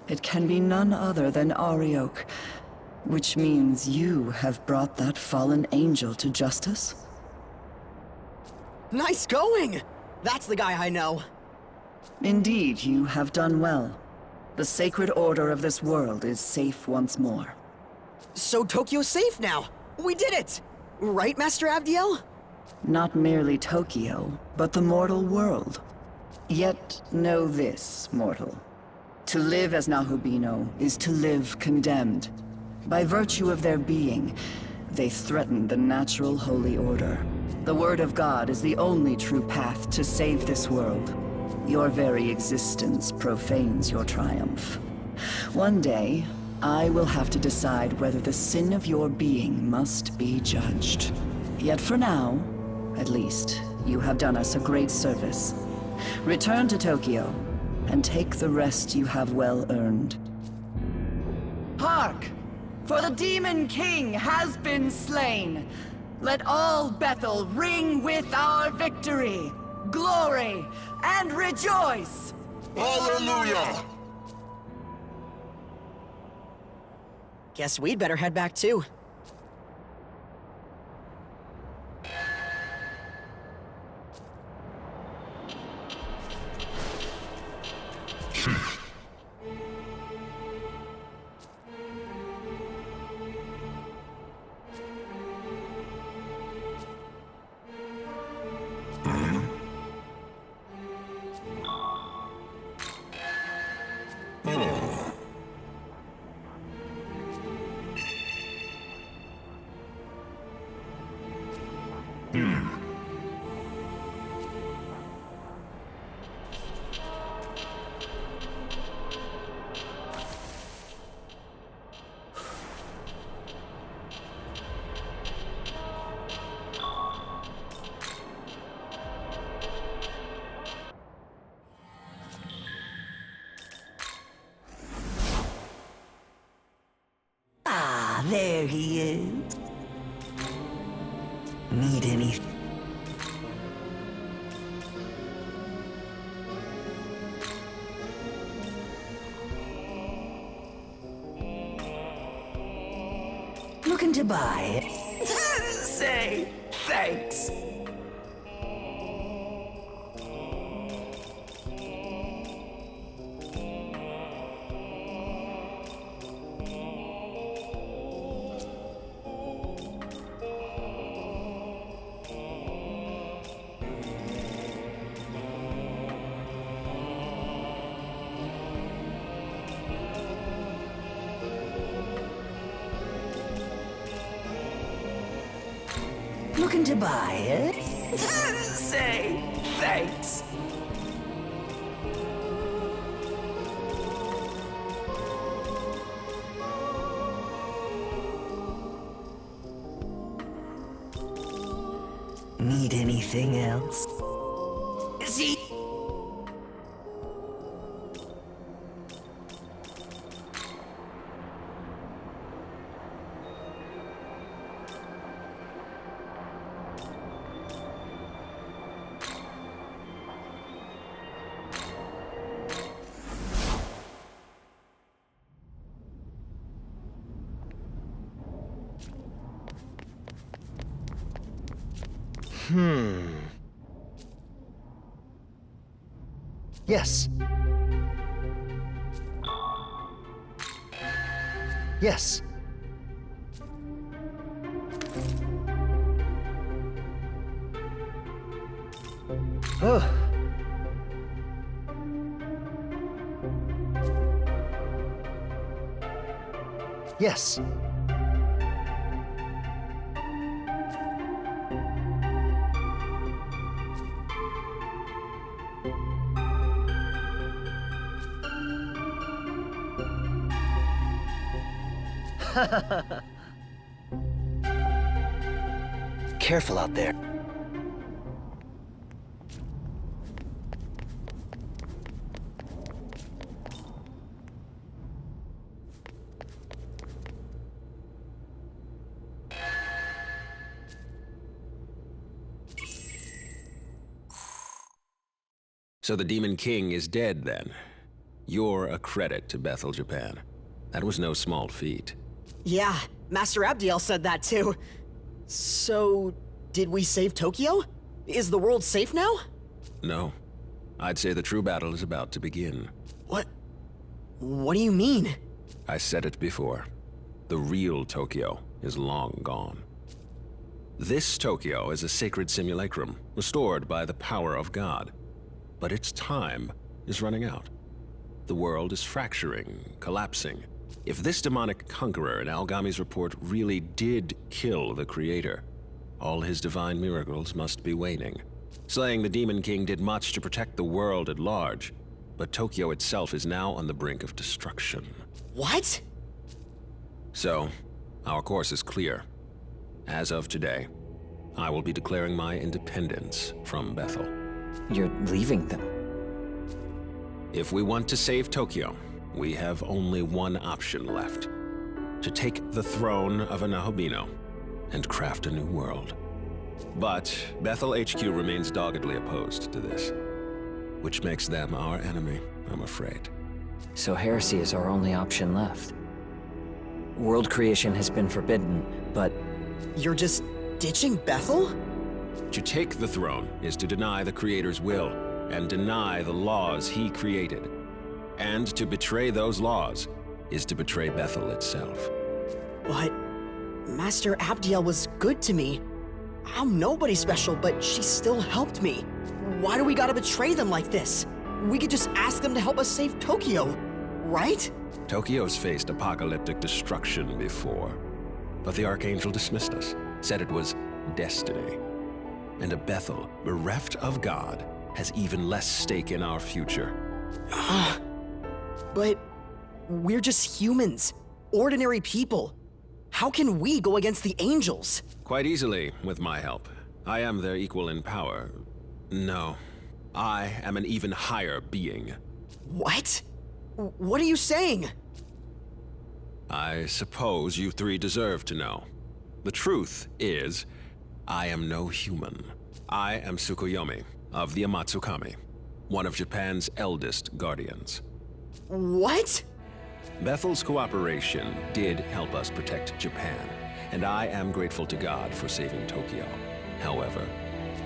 It can be none other than Ariok, which means you have brought that fallen angel to justice? Nice going! That's the guy I know. Indeed, you have done well. The sacred order of this world is safe once more. So Tokyo's safe now! We did it! Right, Master Abdiel? Not merely Tokyo, but the mortal world. Yet know this, mortal. To live as Nahubino is to live condemned. By virtue of their being, they threaten the natural holy order. The word of God is the only true path to save this world. Your very existence profanes your triumph. One day, I will have to decide whether the sin of your being must be judged. Yet for now, at least, you have done us a great service. Return to Tokyo, and take the rest you have well earned. Hark! For the Demon King has been slain! Let all Bethel ring with our victory, glory, and rejoice! Hallelujah! Guess we'd better head back too. There he is. Need anything? Looking to buy it? Say thanks. Looking to buy it? Say thanks. Need anything else? See? Yes. Yes. Oh. Yes. Careful out there. So the Demon King is dead, then? You're a credit to Bethel, Japan. That was no small feat. Yeah, Master Abdiel said that too. So, did we save Tokyo? Is the world safe now? No. I'd say the true battle is about to begin. What? What do you mean? I said it before. The real Tokyo is long gone. This Tokyo is a sacred simulacrum, restored by the power of God. But its time is running out. The world is fracturing, collapsing. If this demonic conqueror in Algami's report really did kill the Creator, all his divine miracles must be waning. Slaying the Demon King did much to protect the world at large, but Tokyo itself is now on the brink of destruction. What? So, our course is clear. As of today, I will be declaring my independence from Bethel. You're leaving them. If we want to save Tokyo, we have only one option left. To take the throne of Anahobino and craft a new world. But Bethel HQ remains doggedly opposed to this, which makes them our enemy, I'm afraid. So heresy is our only option left. World creation has been forbidden, but You're just ditching Bethel? To take the throne is to deny the Creator's will and deny the laws he created. And to betray those laws is to betray Bethel itself. But Master Abdiel was good to me. I'm nobody special, but she still helped me. Why do we gotta betray them like this? We could just ask them to help us save Tokyo, right? Tokyo's faced apocalyptic destruction before, but the Archangel dismissed us, said it was destiny. And a Bethel bereft of God has even less stake in our future. But we're just humans, ordinary people. How can we go against the angels? Quite easily, with my help. I am their equal in power. No, I am an even higher being. What? What are you saying? I suppose you three deserve to know. The truth is, I am no human. I am Tsukuyomi of the Amatsukami, one of Japan's eldest guardians. What? Bethel's cooperation did help us protect Japan, and I am grateful to God for saving Tokyo. However,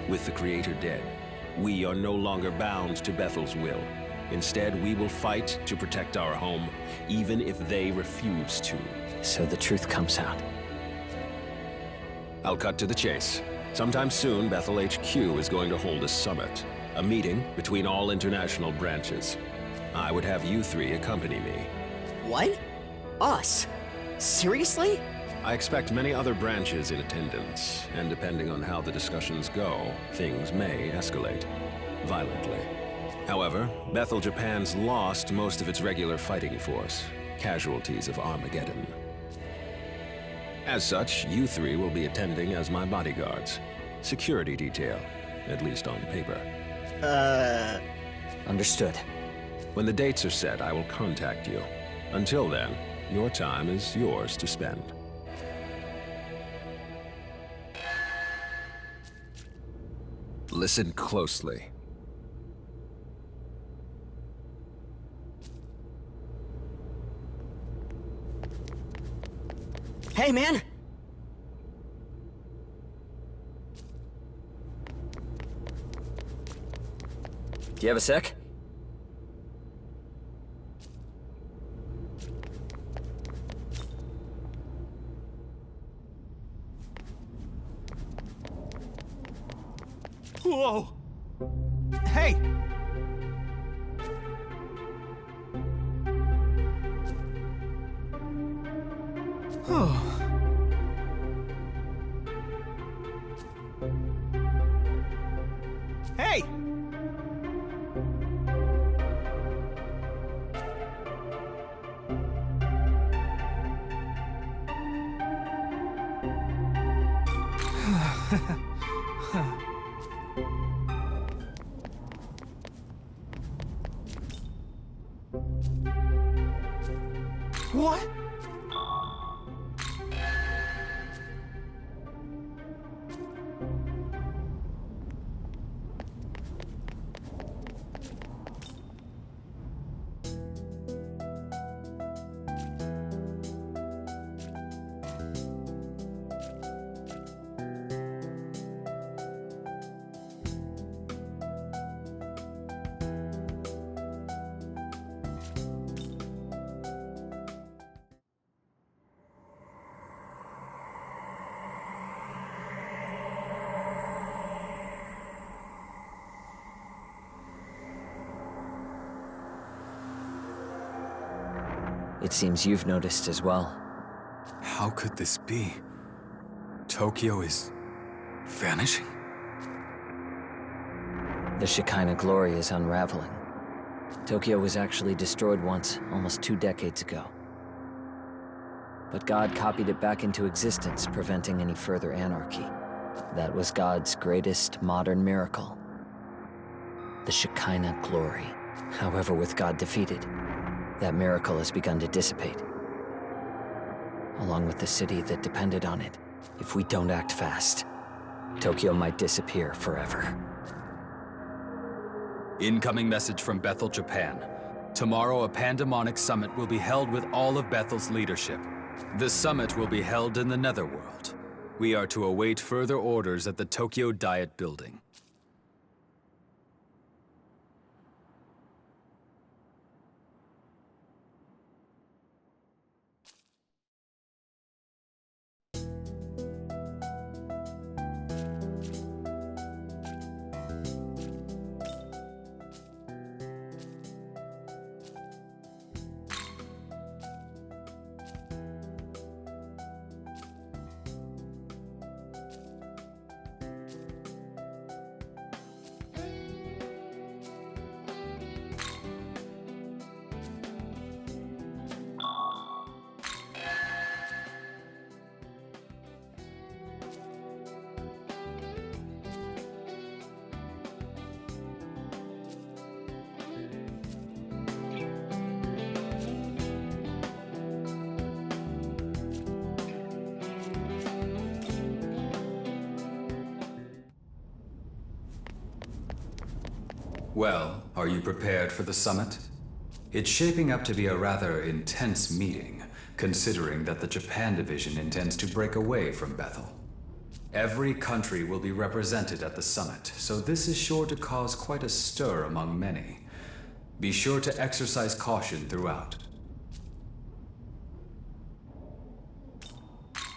with the Creator dead, we are no longer bound to Bethel's will. Instead, we will fight to protect our home, even if they refuse to. so the truth comes out. I'll cut to the chase. Sometime soon, Bethel HQ is going to hold a summit, a meeting between all international branches. I would have you three accompany me. What? Us? Seriously? I expect many other branches in attendance, and depending on how the discussions go, things may escalate violently. However, Bethel Japan's lost most of its regular fighting force, casualties of Armageddon. As such, you three will be attending as my bodyguards. Security detail, at least on paper. Understood. When the dates are set, I will contact you. Until then, your time is yours to spend. Listen closely. Hey, man! Do you have a sec? Whoa! Hey! Hey! What? It seems you've noticed as well. How could this be? Tokyo is vanishing? The Shekinah glory is unraveling. Tokyo was actually destroyed once, almost 2 decades ago. But God copied it back into existence, preventing any further anarchy. That was God's greatest modern miracle. The Shekinah glory. However, with God defeated, that miracle has begun to dissipate. Along with the city that depended on it. If we don't act fast, Tokyo might disappear forever. Incoming message from Bethel, Japan. Tomorrow, a pandemonic summit will be held with all of Bethel's leadership. The summit will be held in the Netherworld. We are to await further orders at the Tokyo Diet Building. Well, are you prepared for the summit? It's shaping up to be a rather intense meeting, considering that the Japan division intends to break away from Bethel. Every country will be represented at the summit, so this is sure to cause quite a stir among many. Be sure to exercise caution throughout.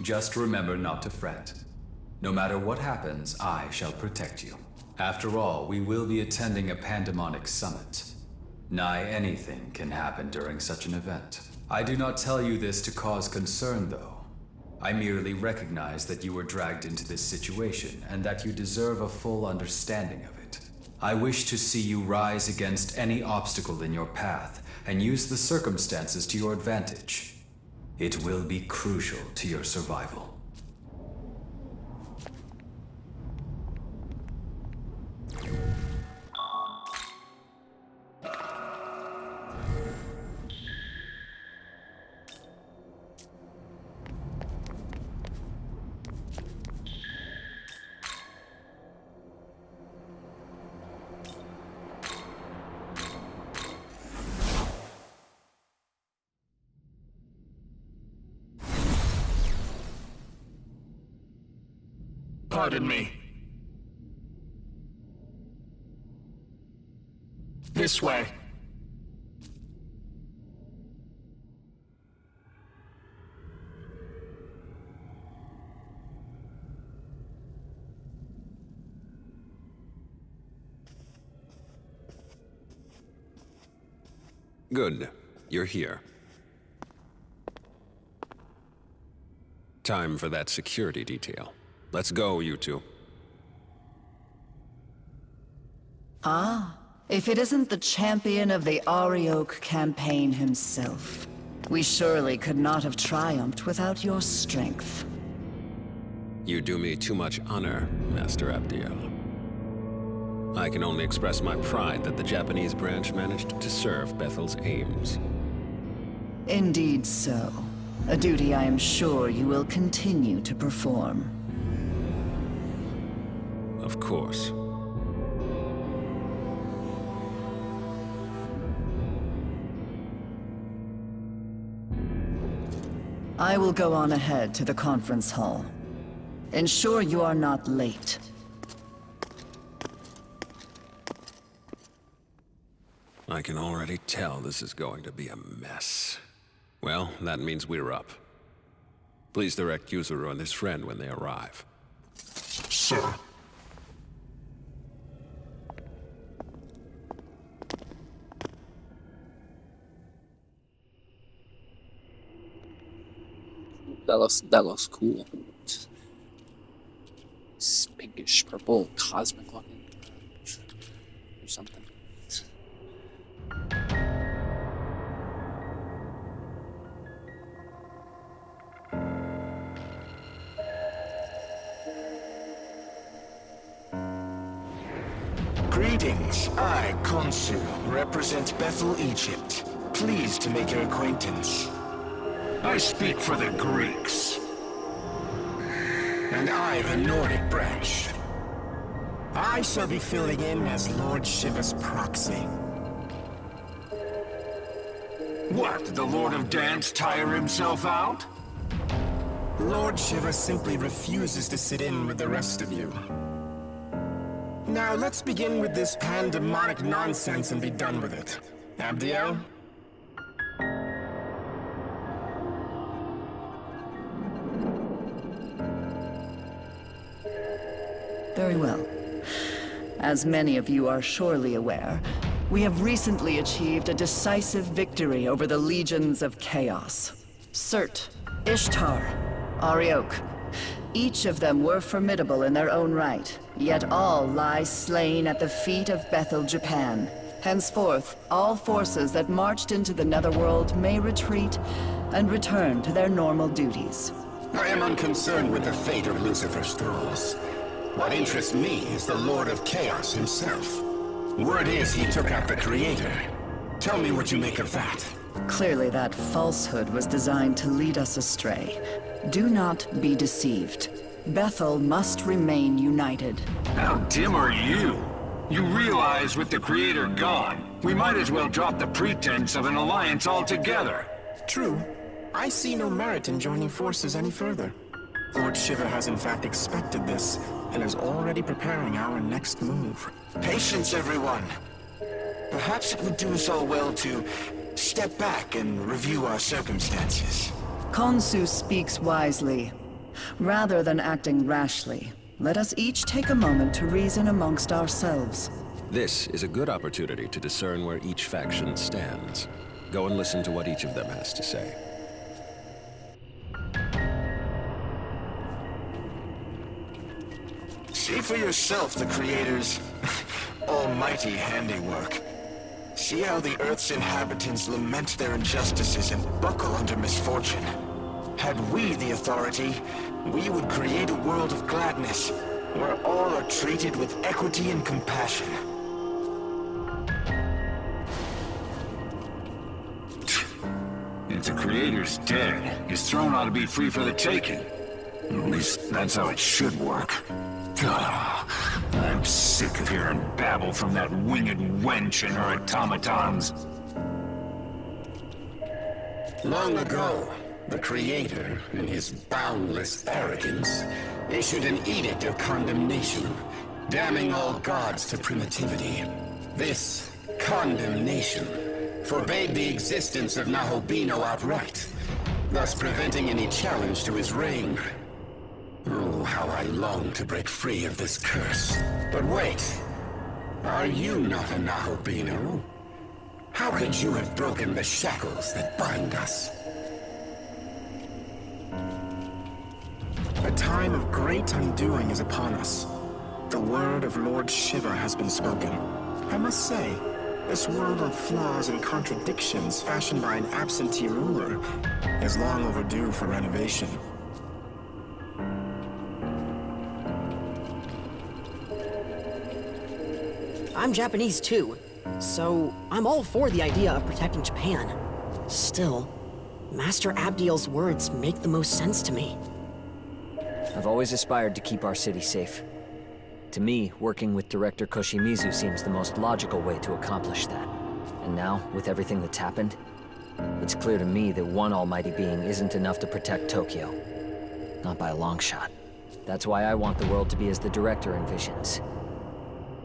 Just remember not to fret. No matter what happens, I shall protect you. After all, we will be attending a pandemonic summit. Nigh anything can happen during such an event. I do not tell you this to cause concern, though. I merely recognize that you were dragged into this situation, and that you deserve a full understanding of it. I wish to see you rise against any obstacle in your path, and use the circumstances to your advantage. It will be crucial to your survival. Pardon me. This way. Good. You're here. Time for that security detail. Let's go, you two. Ah, if it isn't the champion of the Arioke campaign himself. We surely could not have triumphed without your strength. You do me too much honor, Master Abdiel. I can only express my pride that the Japanese branch managed to serve Bethel's aims. Indeed so. A duty I am sure you will continue to perform. Of course. I will go on ahead to the conference hall. Ensure you are not late. I can already tell this is going to be a mess. Well, that means we're up. Please direct Yuzuru and his friend when they arrive. Sir. That looks cool. It's pinkish purple, cosmic looking, or something. Greetings. I, Khonsu, represent Bethel, Egypt. Pleased to make your acquaintance. I speak for the Greeks. And I, the Nordic branch. I shall be filling in as Lord Shiva's proxy. What, did the Lord of Dance tire himself out? Lord Shiva simply refuses to sit in with the rest of you. Now let's begin with this pandemonic nonsense and be done with it. Abdiel? Very well. As many of you are surely aware, we have recently achieved a decisive victory over the legions of chaos. Surt, Ishtar, Ariok. Each of them were formidable in their own right, yet all lie slain at the feet of Bethel, Japan. Henceforth, all forces that marched into the Netherworld may retreat and return to their normal duties. I am unconcerned with the fate of Lucifer's thralls. What interests me is the Lord of Chaos himself. Word is he took out the Creator. Tell me what you make of that. Clearly that falsehood was designed to lead us astray. Do not be deceived. Bethel must remain united. How dim are you? You realize with the Creator gone, we might as well drop the pretense of an alliance altogether. True. I see no merit in joining forces any further. Lord Shiva has in fact expected this, and is already preparing our next move. Patience, everyone. Perhaps it would do us all well to step back and review our circumstances. Khonsu speaks wisely. Rather than acting rashly, let us each take a moment to reason amongst ourselves. This is a good opportunity to discern where each faction stands. Go and listen to what each of them has to say. See for yourself the Creator's almighty handiwork. See how the Earth's inhabitants lament their injustices and buckle under misfortune. Had we the authority, we would create a world of gladness, where all are treated with equity and compassion. If the Creator's dead, his throne ought to be free for the taking. At least that's how it should work. I'm sick of hearing babble from that winged wench and her automatons. Long ago, the Creator, in his boundless arrogance, issued an edict of condemnation, damning all gods to primitivity. This condemnation forbade the existence of Nahobino outright, thus preventing any challenge to his reign. Oh, how I long to break free of this curse. But wait, are you not a Nahobino? How could you have broken the shackles that bind us? A time of great undoing is upon us. The word of Lord Shiva has been spoken. I must say, this world of flaws and contradictions fashioned by an absentee ruler is long overdue for renovation. I'm Japanese too, so I'm all for the idea of protecting Japan. Still, Master Abdiel's words make the most sense to me. I've always aspired to keep our city safe. To me, working with Director Koshimizu seems the most logical way to accomplish that. And now, with everything that's happened, it's clear to me that one almighty being isn't enough to protect Tokyo. Not by a long shot. That's why I want the world to be as the Director envisions.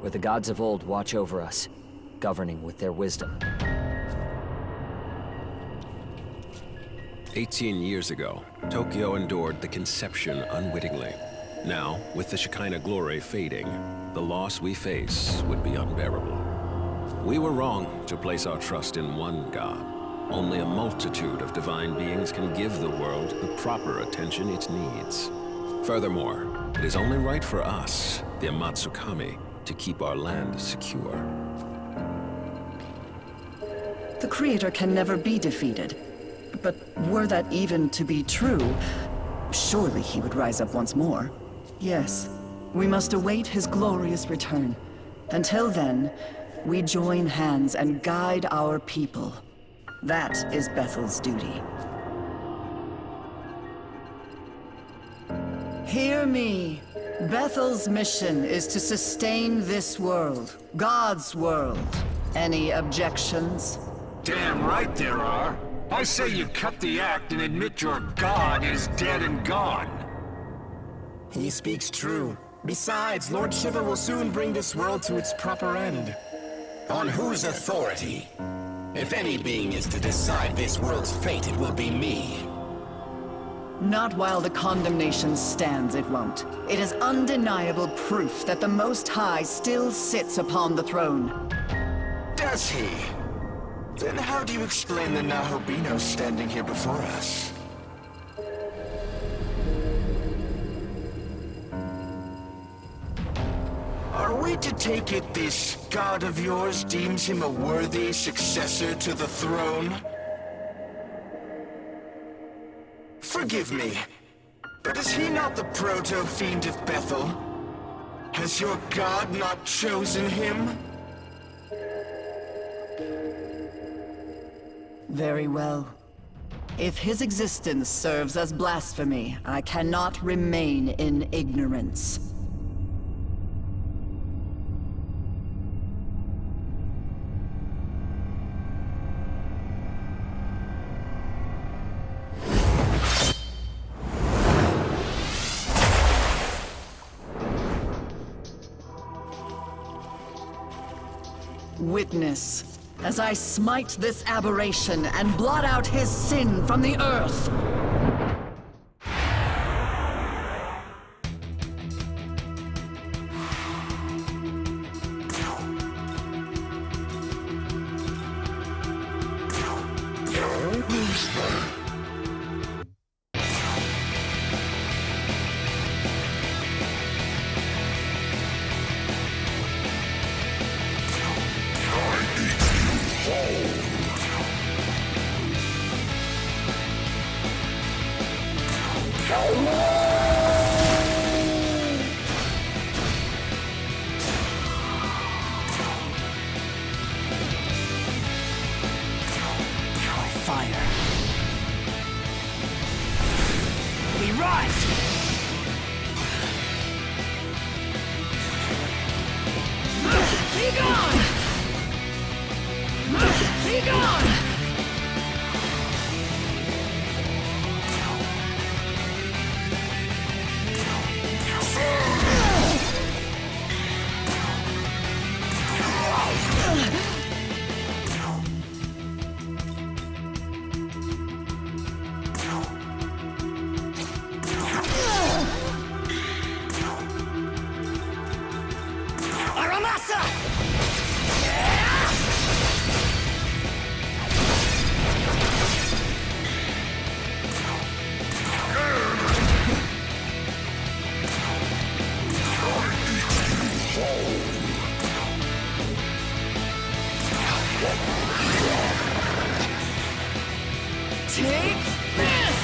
Where the gods of old watch over us, governing with their wisdom. 18 years ago, Tokyo endured the conception unwittingly. Now, with the Shekinah glory fading, the loss we face would be unbearable. We were wrong to place our trust in one god. Only a multitude of divine beings can give the world the proper attention it needs. Furthermore, it is only right for us, the Amatsukami, to keep our land secure. The Creator can never be defeated. But were that even to be true, surely he would rise up once more. Yes, we must await his glorious return. Until then, we join hands and guide our people. That is Bethel's duty. Hear me. Bethel's mission is to sustain this world, God's world. Any objections? Damn right there are. I say you cut the act and admit your god is dead and gone. He speaks true. Besides, Lord Shiva will soon bring this world to its proper end. On whose authority? If any being is to decide this world's fate, it will be me. Not while the condemnation stands, it won't. It is undeniable proof that the Most High still sits upon the throne. Does he? Then how do you explain the Nahobino standing here before us? Are we to take it this god of yours deems him a worthy successor to the throne? Forgive me, but is he not the proto-fiend of Bethel? Has your god not chosen him? Very well. If his existence serves as blasphemy, I cannot remain in ignorance. Witness, as I smite this aberration and blot out his sin from the earth. Fire. We rise! Be gone! Be gone! Take this!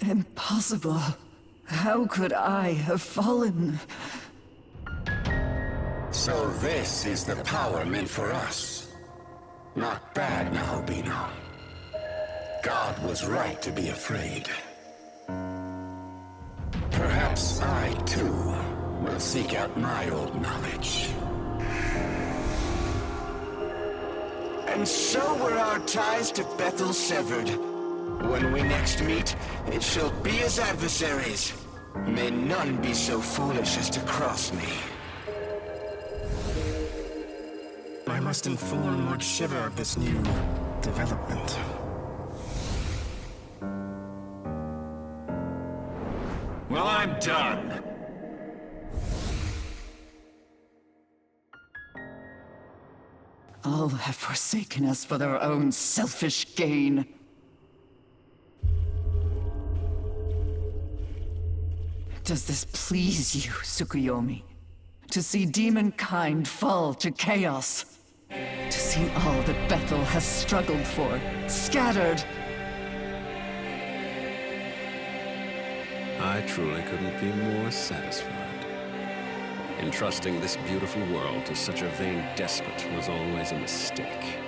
Impossible. How could I have fallen? So this is the power meant for us. Not bad, Nahobino. God was right to be afraid. Perhaps I, too, will seek out my old knowledge. And so were our ties to Bethel severed. When we next meet, it shall be as adversaries. May none be so foolish as to cross me. I must inform Lord Shiver of this new development. Well, I'm done. All have forsaken us for their own selfish gain. Does this please you, Tsukuyomi? To see demonkind fall to chaos? To see all that Bethel has struggled for, scattered? I truly couldn't be more satisfied. Entrusting this beautiful world to such a vain despot was always a mistake.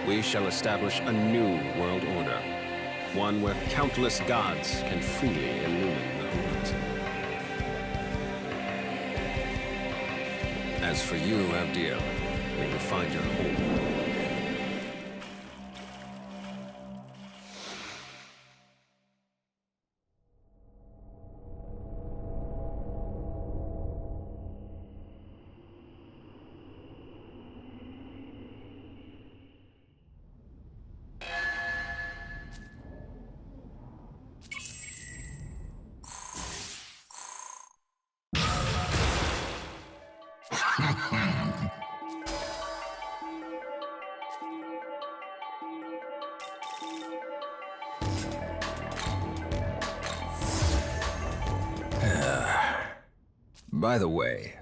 We shall establish a new world order, one where countless gods can freely illumine the horizon. As for you, Abdiel, may you find your home. By the way,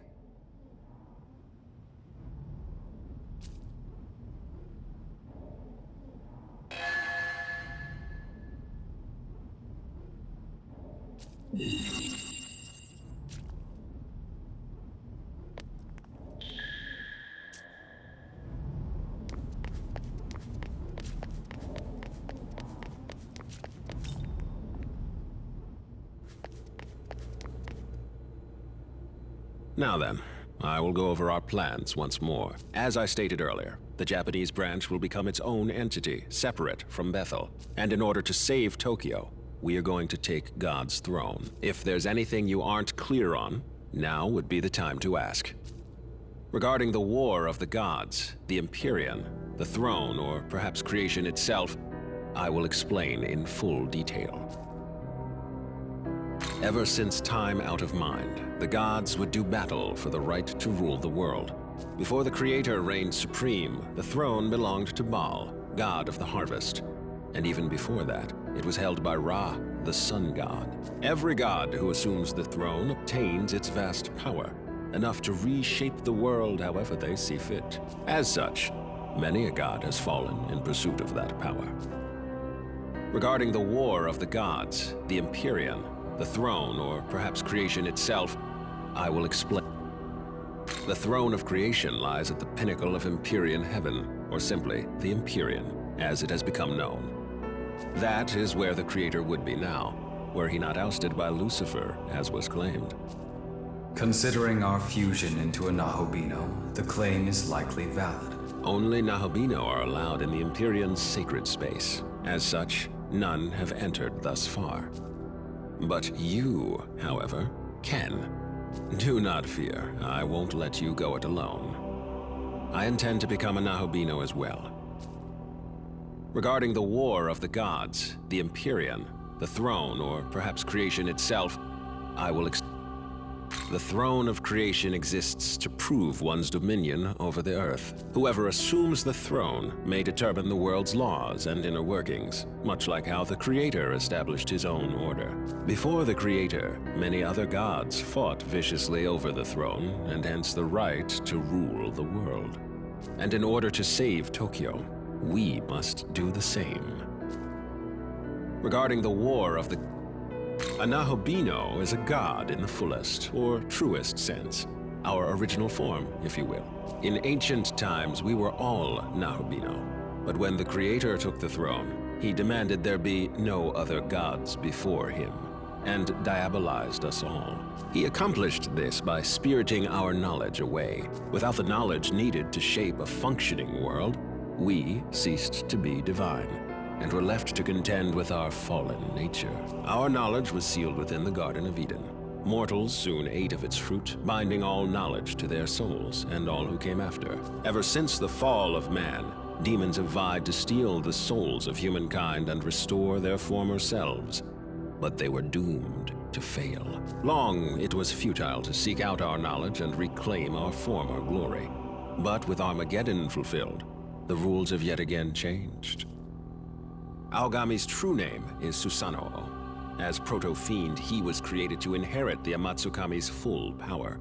now then, I will go over our plans once more. As I stated earlier, the Japanese branch will become its own entity, separate from Bethel. And in order to save Tokyo, we are going to take God's throne. If there's anything you aren't clear on, now would be the time to ask. Regarding the War of the Gods, the Empyrean, the throne, or perhaps creation itself, I will explain in full detail. Ever since time out of mind, the gods would do battle for the right to rule the world. Before the Creator reigned supreme, the throne belonged to Baal, god of the harvest. And even before that, it was held by Ra, the sun god. Every god who assumes the throne obtains its vast power, enough to reshape the world however they see fit. As such, many a god has fallen in pursuit of that power. Regarding the War of the Gods, the Empyrean, the throne, or perhaps creation itself, I will explain. The throne of creation lies at the pinnacle of Empyrean heaven, or simply the Empyrean, as it has become known. That is where the Creator would be now, were he not ousted by Lucifer, as was claimed. Considering our fusion into a Nahobino, the claim is likely valid. Only Nahobino are allowed in the Empyrean's sacred space. As such, none have entered thus far. But you, however, can. Do not fear, I won't let you go it alone. I intend to become a Nahobino as well. Regarding the War of the Gods, the Empyrean, the throne, or perhaps creation itself, I will The throne of creation exists to prove one's dominion over the earth. Whoever assumes the throne may determine the world's laws and inner workings, much like how the Creator established his own order. Before the Creator, many other gods fought viciously over the throne, and hence the right to rule the world. And in order to save Tokyo, we must do the same. Regarding the War of the A Nahobino is a god in the fullest, or truest sense. Our original form, if you will. In ancient times, we were all Nahobino. But when the Creator took the throne, he demanded there be no other gods before him, and diabolized us all. He accomplished this by spiriting our knowledge away. Without the knowledge needed to shape a functioning world, we ceased to be divine, and were left to contend with our fallen nature. Our knowledge was sealed within the Garden of Eden. Mortals soon ate of its fruit, binding all knowledge to their souls and all who came after. Ever since the fall of man, demons have vied to steal the souls of humankind and restore their former selves. But they were doomed to fail. Long it was futile to seek out our knowledge and reclaim our former glory. But with Armageddon fulfilled, the rules have yet again changed. Aogami's true name is Susanoo. As Proto-Fiend, he was created to inherit the Amatsukami's full power.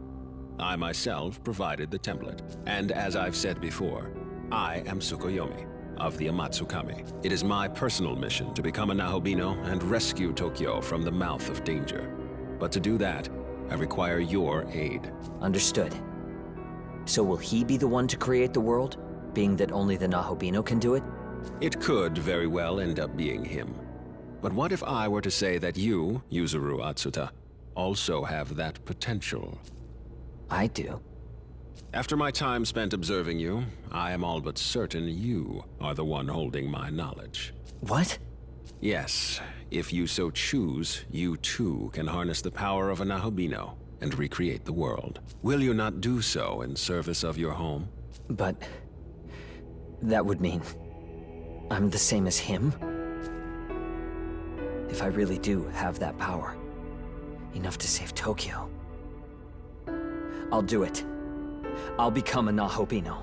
I myself provided the template, and as I've said before, I am Tsukuyomi of the Amatsukami. It is my personal mission to become a Nahobino and rescue Tokyo from the mouth of danger. But to do that, I require your aid. Understood. So will he be the one to create the world, being that only the Nahobino can do it? It could very well end up being him. But what if I were to say that you, Yuzuru Atsuta, also have that potential? I do. After my time spent observing you, I am all but certain you are the one holding my knowledge. What? Yes, if you so choose, you too can harness the power of a Nahobino and recreate the world. Will you not do so in service of your home? But that would mean I'm the same as him? If I really do have that power, enough to save Tokyo, I'll do it. I'll become a Nahobino.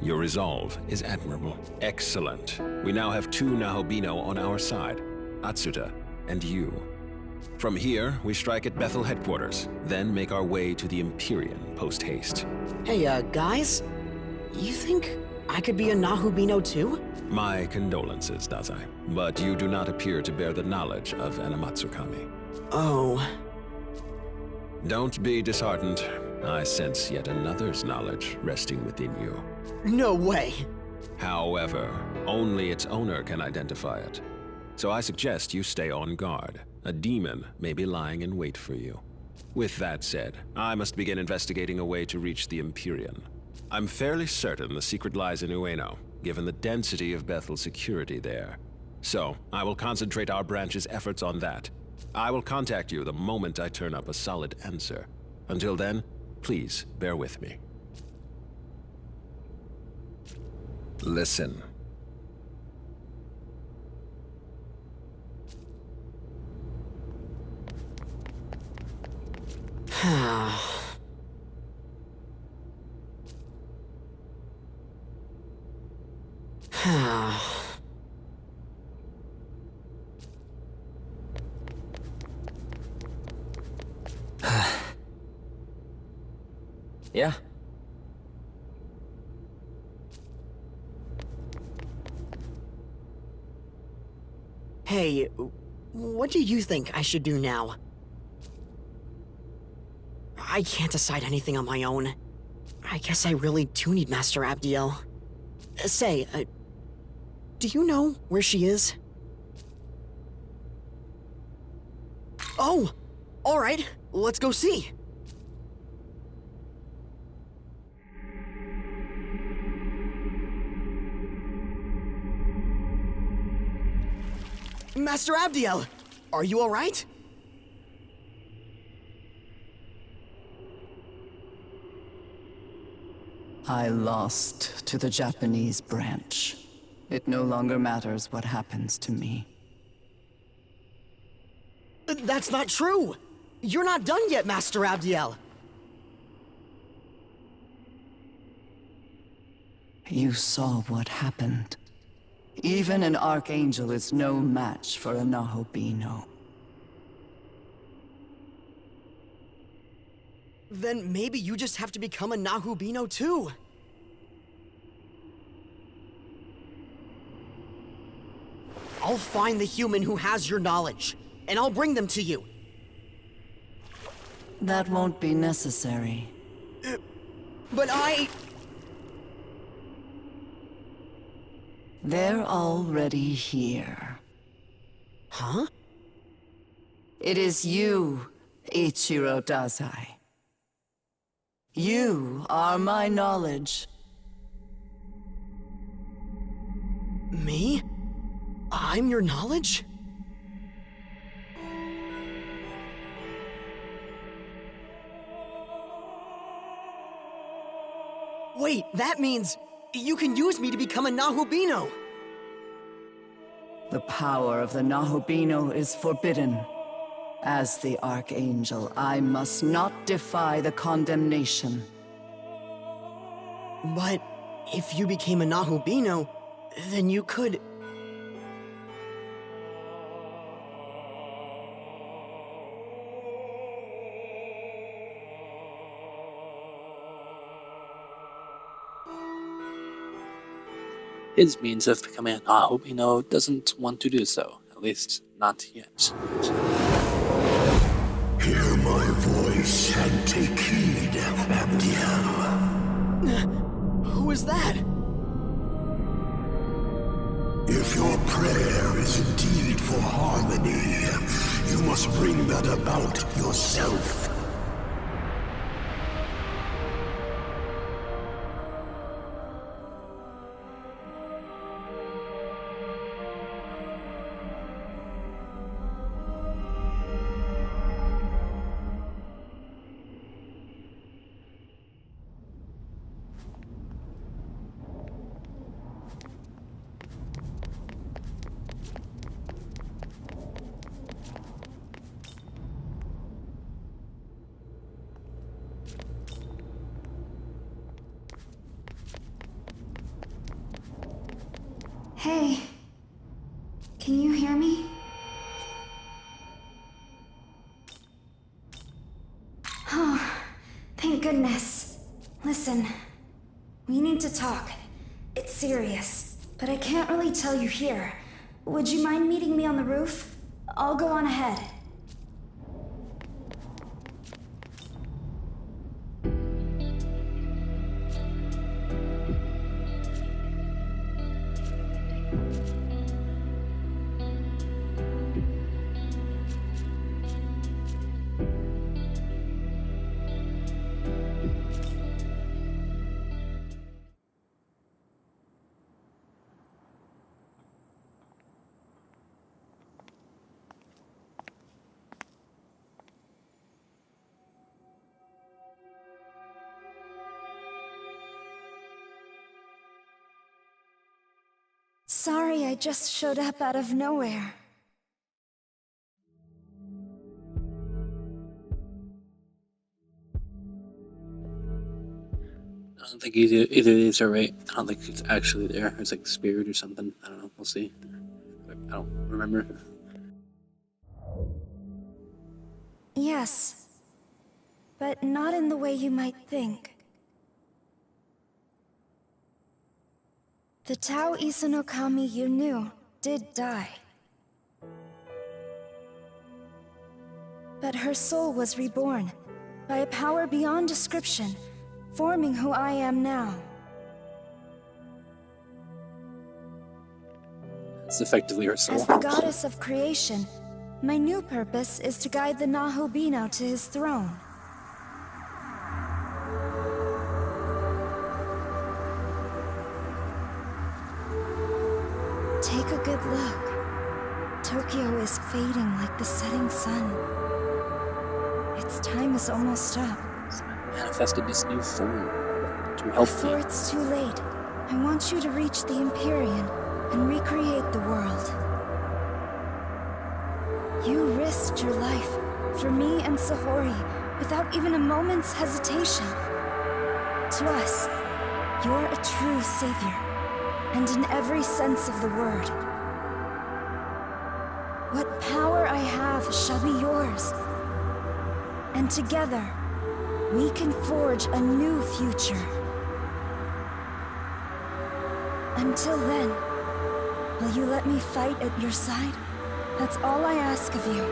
Your resolve is admirable. Excellent. We now have two Nahobino on our side, Atsuta and you. From here, we strike at Bethel headquarters, then make our way to the Empyrean post-haste. Hey, guys? You think I could be a Nahobino too? My condolences, Dazai. But you do not appear to bear the knowledge of an Amatsukami. Oh. Don't be disheartened. I sense yet another's knowledge resting within you. No way! However, only its owner can identify it. So I suggest you stay on guard. A demon may be lying in wait for you. With that said, I must begin investigating a way to reach the Empyrean. I'm fairly certain the secret lies in Ueno, given the density of Bethel's security there. So, I will concentrate our branch's efforts on that. I will contact you the moment I turn up a solid answer. Until then, please bear with me. Listen. Yeah? Hey, what do you think I should do now? I can't decide anything on my own. I guess I really do need Master Abdiel. Say, do you know where she is? Oh! Alright, let's go see. Master Abdiel, are you alright? I lost to the Japanese branch. It no longer matters what happens to me. That's not true! You're not done yet, Master Abdiel! You saw what happened. Even an Archangel is no match for a Nahobino. Then maybe you just have to become a Nahobino too. I'll find the human who has your knowledge. and I'll bring them to you. That won't be necessary. But They're already here. Huh? It is you, Ichiro Dazai. You are my knowledge. Me? I'm your knowledge? Wait, that means you can use me to become a Nahubino! The power of the Nahubino is forbidden. As the Archangel, I must not defy the condemnation. But if you became a Nahubino, then you could... His means of becoming a Nahubino doesn't want to do so, at least not yet. Hear my voice and take heed, Abdiel. Who is that? If your prayer is indeed for harmony, you must bring that about yourself. Hey, can you hear me? Oh, thank goodness. Listen, we need to talk. It's serious, but I can't really tell you here. Would you mind meeting me on the roof? I'll go on ahead. Sorry, I just showed up out of nowhere. I don't think either of these are right. I don't think it's actually there. It's like spirit or something. I don't know. We'll see. I don't remember. Yes, but not in the way you might think. The Tao Isanokami you knew did die. But her soul was reborn by a power beyond description, forming who I am now. It's effectively her soul. As the goddess of creation, my new purpose is to guide the Nahubino to his throne. Take a good look. Tokyo is fading like the setting sun. Its time is almost up. It's manifested this new form to help Before it's too late, I want you to reach the Empyrean and recreate the world. You risked your life for me and Sahori without even a moment's hesitation. To us, you're a true savior, and in every sense of the word. What power I have shall be yours. And together, we can forge a new future. Until then, will you let me fight at your side? That's all I ask of you.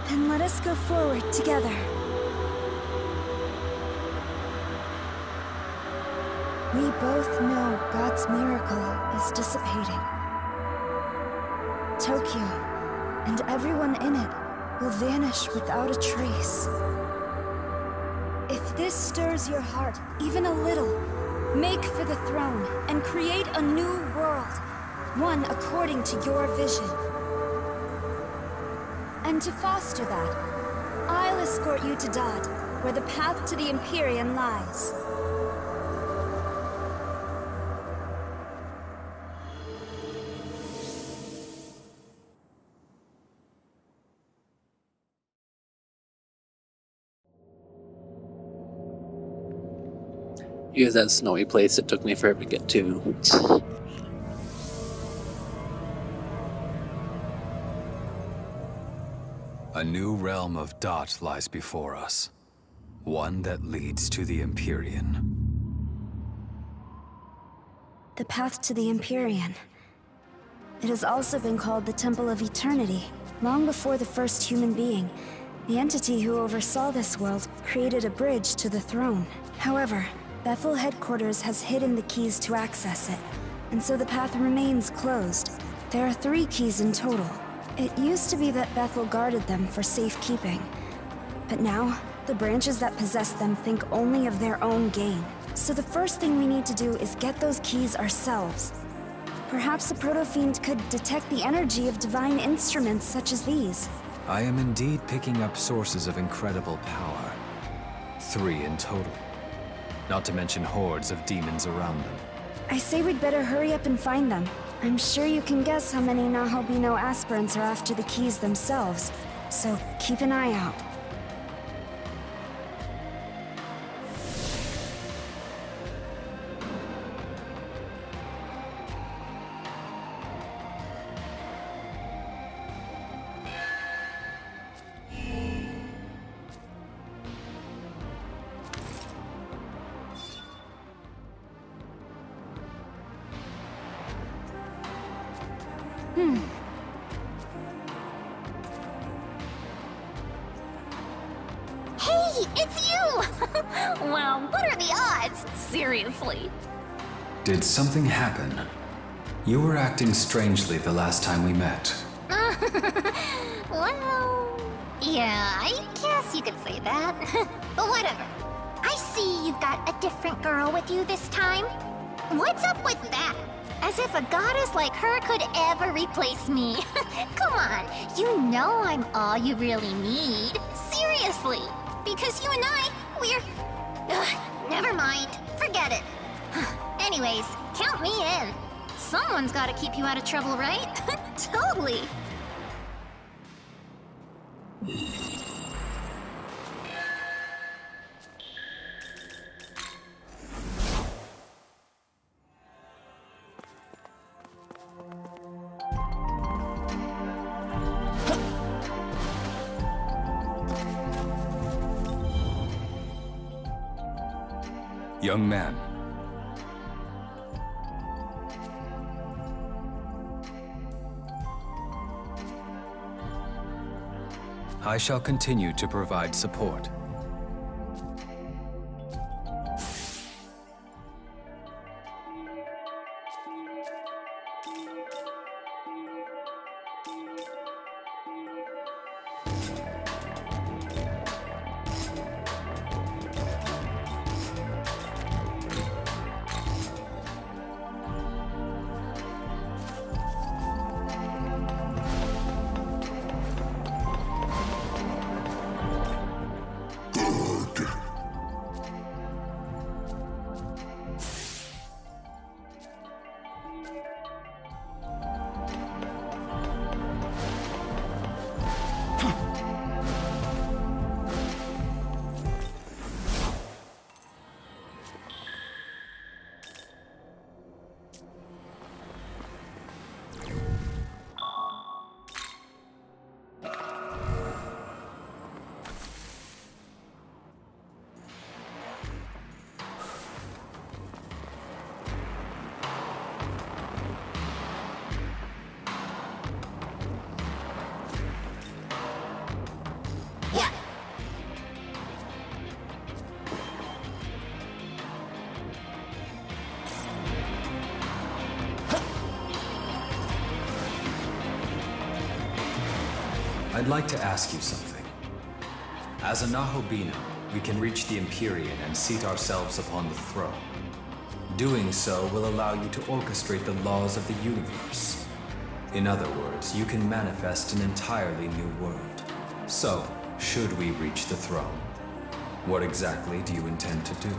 Then let us go forward together. We both know God's miracle is dissipating. Tokyo and everyone in it will vanish without a trace. If this stirs your heart even a little, make for the throne and create a new world, one according to your vision. And to foster that, I'll escort you to Dod, where the path to the Empyrean lies. Here's that snowy place it took me forever to get to. A new realm of Dot lies before us. One that leads to the Empyrean. The path to the Empyrean. It has also been called the Temple of Eternity. Long before the first human being, the entity who oversaw this world created a bridge to the throne. However, Bethel headquarters has hidden the keys to access it, and so the path remains closed. There are 3 keys in total. It used to be that Bethel guarded them for safekeeping, but now, the branches that possess them think only of their own gain. So the first thing we need to do is get those keys ourselves. Perhaps a proto-fiend could detect the energy of divine instruments such as these. I am indeed picking up sources of incredible power. 3 in total. Not to mention hordes of demons around them. I say we'd better hurry up and find them. I'm sure you can guess how many Nahalbino aspirants are after the keys themselves, so keep an eye out. Hey, it's you! Wow, what are the odds? Seriously. Did something happen? You were acting strangely the last time we met. Well, yeah, I guess you could say that. But whatever. I see you've got a different girl with you this time. What's up with that? As if a goddess like her could ever replace me. Come on, you know I'm all you really need. Seriously. Because you and I, we're... never mind. Forget it. Anyways, count me in. Someone's gotta keep you out of trouble, right? Totally. Young man. I shall continue to provide support. I'd like to ask you something. As a Nahobino, we can reach the Empyrean and seat ourselves upon the throne. Doing so will allow you to orchestrate the laws of the universe. In other words, you can manifest an entirely new world. So, should we reach the throne, what exactly do you intend to do?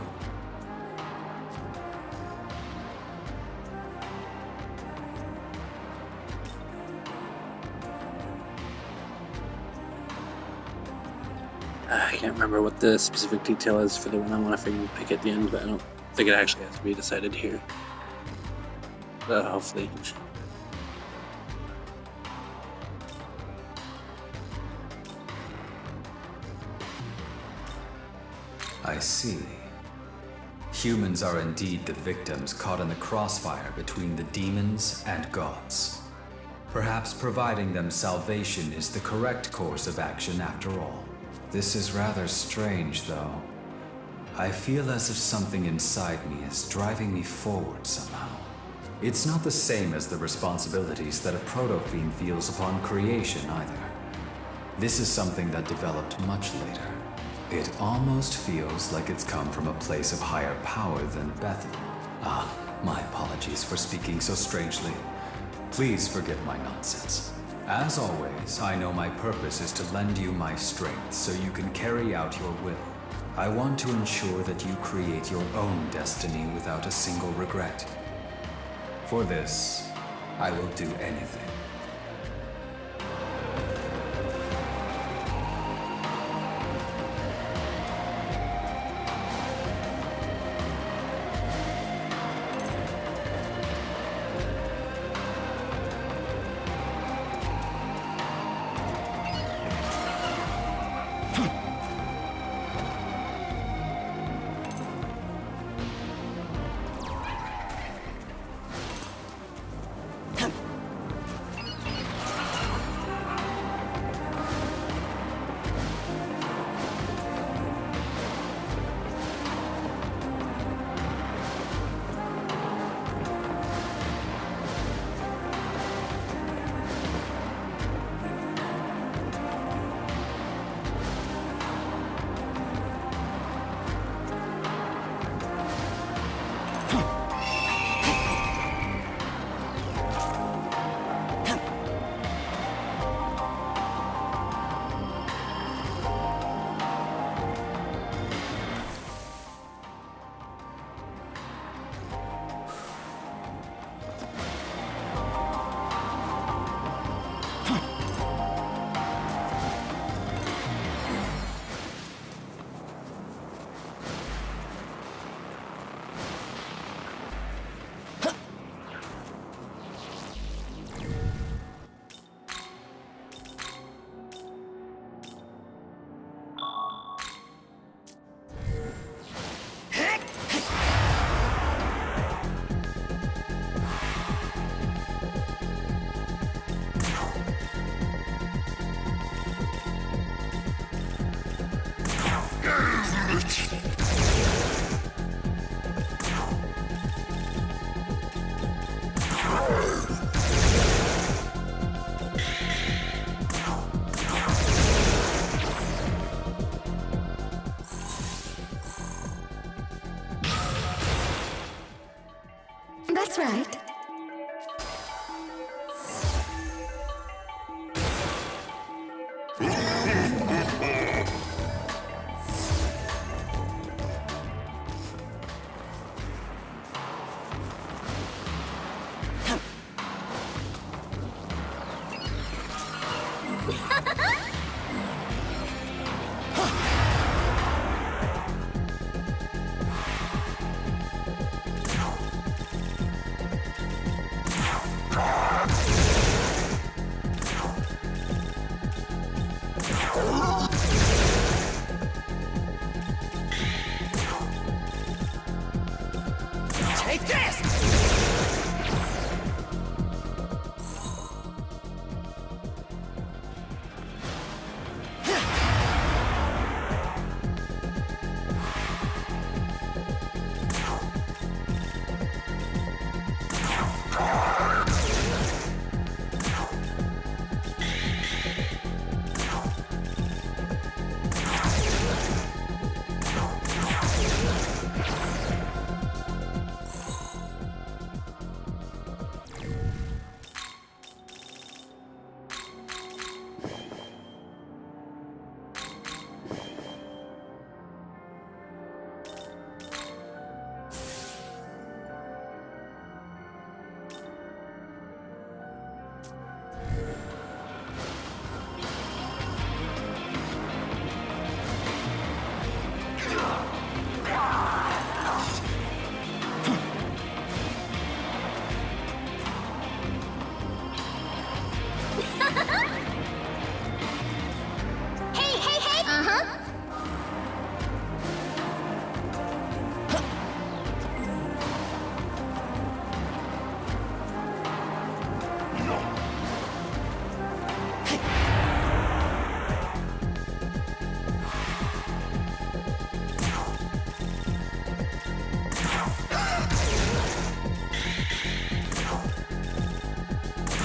I can't remember what the specific detail is for the one I want to pick at the end, but I don't think it actually has to be decided here. But hopefully. I see. Humans are indeed the victims caught in the crossfire between the demons and gods. Perhaps providing them salvation is the correct course of action after all. This is rather strange, though. I feel as if something inside me is driving me forward somehow. It's not the same as the responsibilities that a proto-fiend feels upon creation, either. This is something that developed much later. It almost feels like it's come from a place of higher power than Bethel. Ah, my apologies for speaking so strangely. Please forget my nonsense. As always, I know my purpose is to lend you my strength so you can carry out your will. I want to ensure that you create your own destiny without a single regret. For this, I will do anything.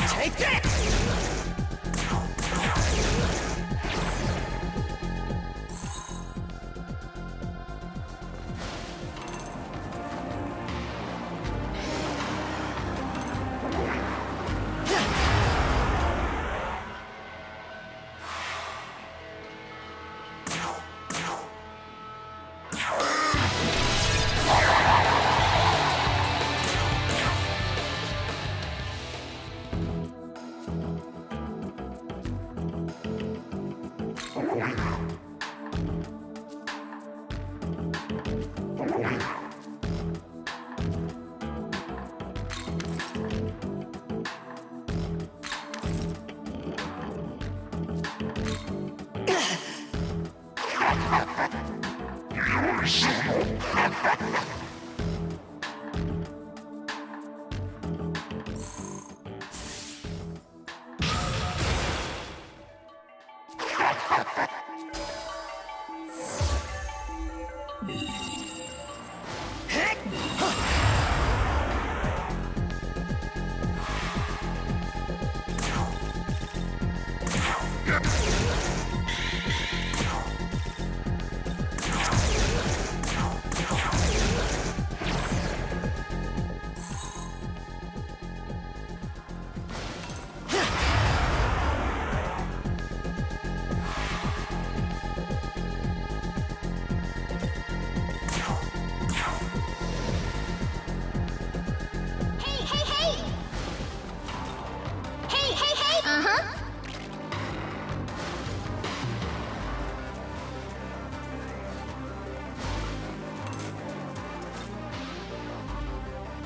Take this!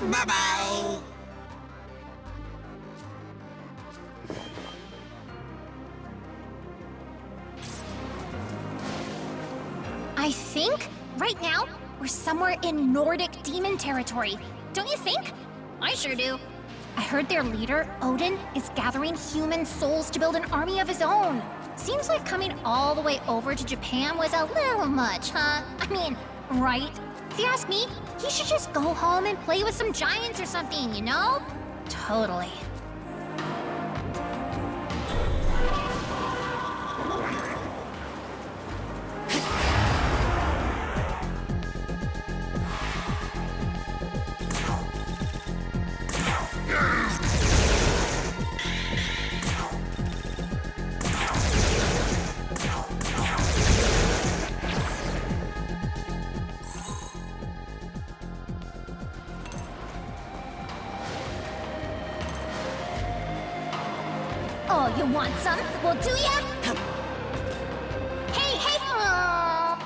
Bye-bye! I think, right now, we're somewhere in Nordic demon territory. Don't you think? I sure do. I heard their leader, Odin, is gathering human souls to build an army of his own. Seems like coming all the way over to Japan was a little much, huh? I mean, right? If you ask me, he should just go home and play with some giants or something, you know? Totally. Oh, you want some? Well, do ya? Hey, hey! Aw.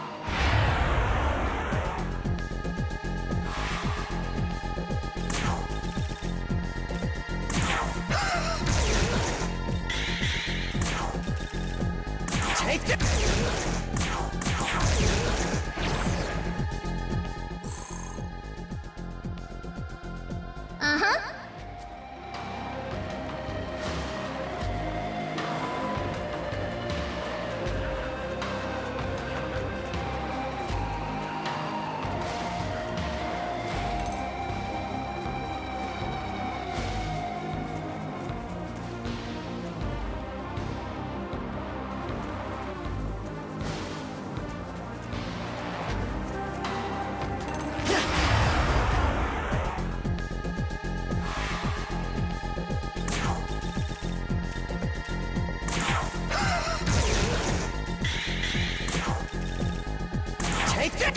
Take this! Uh-huh. Take this!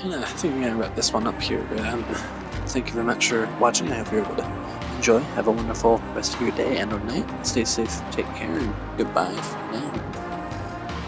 And I think we're gonna wrap this one up here. Thank you very much for watching. I hope you're able to enjoy. Have a wonderful rest of your day and or night. Stay safe, take care, and goodbye for now.